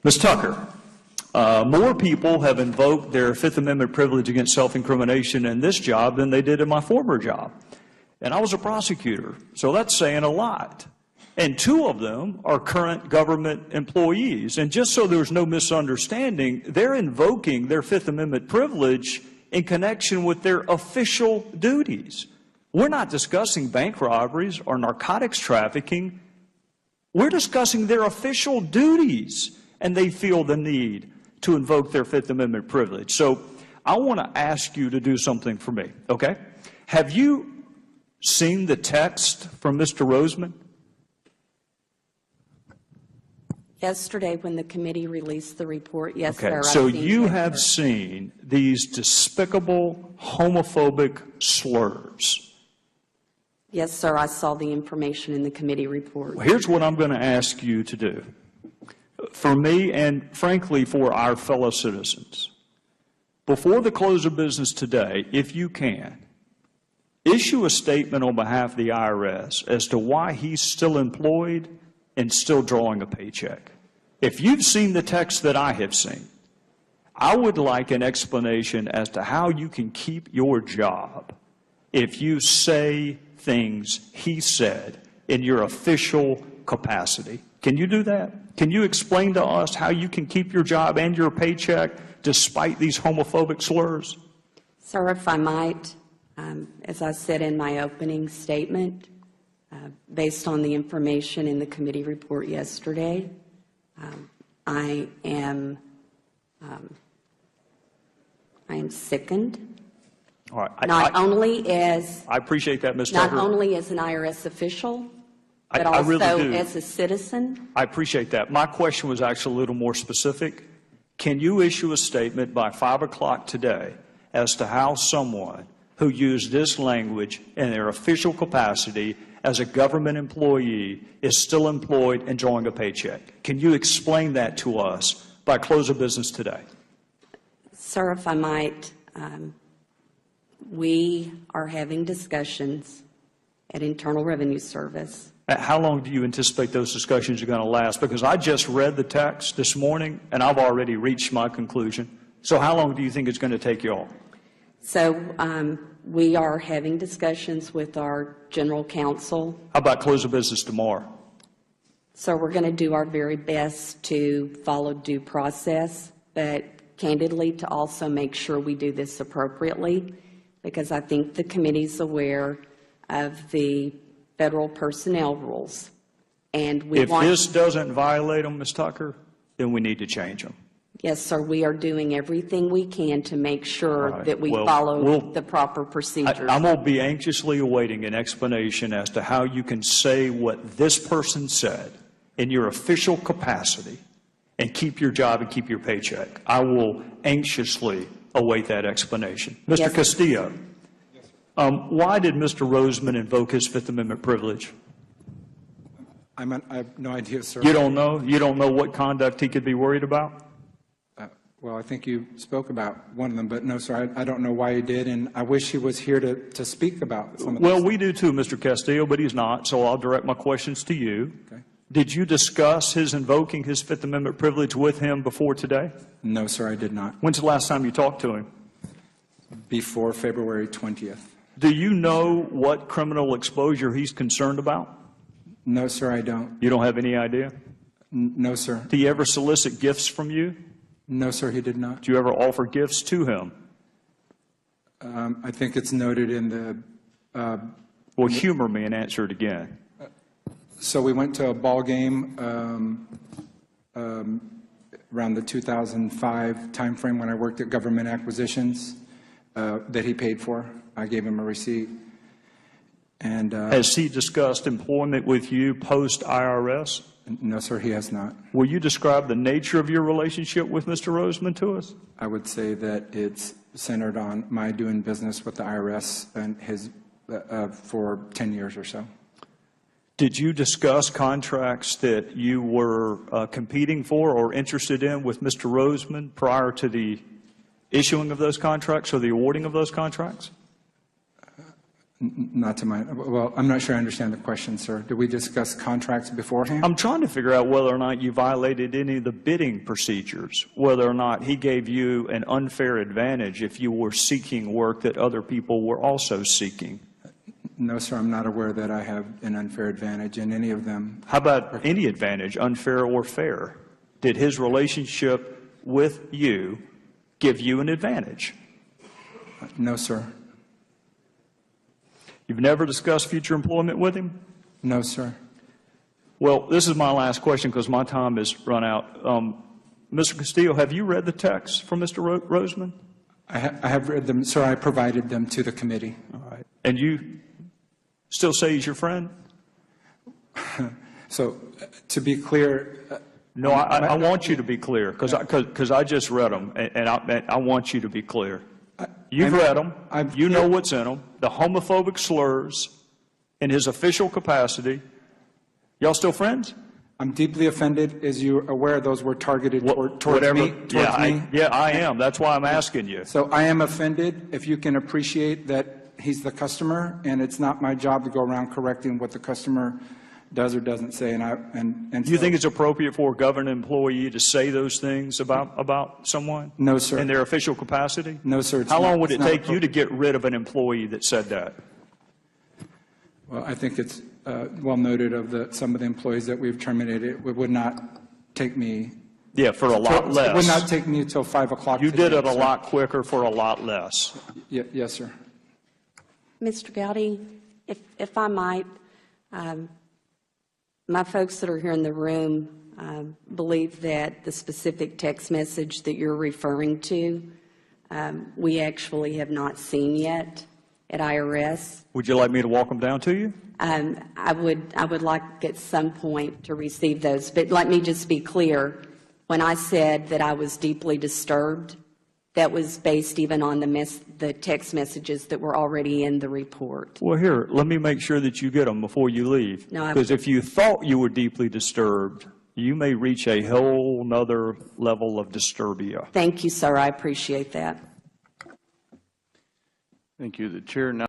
Ms. Tucker, more people have invoked their Fifth Amendment privilege against self-incrimination in this job than they did in my former job. And I was a prosecutor, so that's saying a lot. And two of them are current government employees. And just so there's no misunderstanding, they're invoking their Fifth Amendment privilege in connection with their official duties. We're not discussing bank robberies or narcotics trafficking. We're discussing their official duties, and they feel the need to invoke their Fifth Amendment privilege. So I want to ask you to do something for me, okay? Have you seen the text from Mr. Roseman? Yesterday, when the committee released the report, yes, okay. sir. So you have seen these despicable, homophobic slurs. Yes, sir. I saw the information in the committee report. Well, here's what I'm going to ask you to do. For me and, frankly, for our fellow citizens, before the close of business today, if you can, issue a statement on behalf of the IRS as to why he's still employed and still drawing a paycheck. If you've seen the text that I have seen, I would like an explanation as to how you can keep your job if you say things he said in your official capacity. Can you do that? Can you explain to us how you can keep your job and your paycheck despite these homophobic slurs? Sir, if I might, as I said in my opening statement, based on the information in the committee report yesterday, I am sickened. All right. I appreciate that, Ms. Tucker. Not only as an IRS official, but I really also do. as a citizen. I appreciate that. My question was actually a little more specific. Can you issue a statement by 5 o'clock today as to how someone who used this language in their official capacity as a government employee is still employed and drawing a paycheck? Can you explain that to us by close of business today? Sir, if I might, we are having discussions at Internal Revenue Service. How long do you anticipate those discussions are going to last? Because I just read the text this morning, and I've already reached my conclusion. So how long do you think it's going to take you all? So we are having discussions with our general counsel. How about close of business tomorrow? So we're going to do our very best to follow due process, but candidly to also make sure we do this appropriately, because I think the committee's aware of the federal personnel rules. And if this doesn't violate them, Ms. Tucker, then we need to change them. Yes, sir. We are doing everything we can to make sure that we follow the proper procedures. I'm going to be anxiously awaiting an explanation as to how you can say what this person said in your official capacity and keep your job and keep your paycheck. I will anxiously await that explanation. Mr. Yes, Castillo, why did Mr. Roseman invoke his Fifth Amendment privilege? I have no idea, sir. You don't know? You don't know what conduct he could be worried about? Well, I think you spoke about one of them, but no, sir, I don't know why he did, and I wish he was here to speak about some of this. Well, we do too, Mr. Castillo, but he's not, so I'll direct my questions to you. Okay. Did you discuss his invoking his Fifth Amendment privilege with him before today? No, sir, I did not. When's the last time you talked to him? Before February 20th. Do you know what criminal exposure he's concerned about? No, sir, I don't. You don't have any idea? No, sir. Did he ever solicit gifts from you? No, sir, he did not. Did you ever offer gifts to him? I think it's noted in the... Well, humor me and answer it again. So we went to a ball game around the 2005 timeframe when I worked at Government Acquisitions that he paid for. I gave him a receipt. And has he discussed employment with you post-IRS? No, sir, he has not. Will you describe the nature of your relationship with Mr. Roseman to us? I would say that it's centered on my doing business with the IRS and his for 10 years or so. Did you discuss contracts that you were competing for or interested in with Mr. Roseman prior to the issuing of those contracts or the awarding of those contracts? Not to my, well, I'm not sure I understand the question, sir. Did we discuss contracts beforehand? I'm trying to figure out whether or not you violated any of the bidding procedures, whether or not he gave you an unfair advantage if you were seeking work that other people were also seeking. No, sir, I'm not aware that I have an unfair advantage in any of them. How about any advantage, unfair or fair? Did his relationship with you give you an advantage? No, sir. You've never discussed future employment with him? No, sir. Well, this is my last question because my time has run out. Mr. Castillo, have you read the text from Mr. Roseman? I have read them, sir. I provided them to the committee. All right. And you still say he's your friend? So, to be clear... No, I want you to be clear because I just read them, and I want you to be clear. You've read them. You know what's in them. The homophobic slurs in his official capacity. Y'all still friends? I'm deeply offended. As you're aware, those were targeted towards me. Yeah, I am. That's why I'm asking you. So I am offended. If you can appreciate that he's the customer, and it's not my job to go around correcting what the customer does or doesn't say. Do you think it's appropriate for a government employee to say those things about someone? No, sir. In their official capacity? No, sir. How long would it take you to get rid of an employee that said that? Well, I think it's well noted of some of the employees that we've terminated. It would not take me. Yeah, for a lot less. It would not take me until 5 o'clock. You did it a lot quicker for a lot less. Yes, sir. Mr. Gowdy, if I might, my folks that are here in the room believe that the specific text message that you're referring to, we actually have not seen yet at IRS. Would you like me to walk them down to you? I would like at some point to receive those. But let me just be clear. When I said that I was deeply disturbed, that was based even on the text messages that were already in the report. Well, here, let me make sure that you get them before you leave. No, because if you thought you were deeply disturbed, you may reach a whole nother level of disturbia. Thank you, sir. I appreciate that. Thank you. The chair now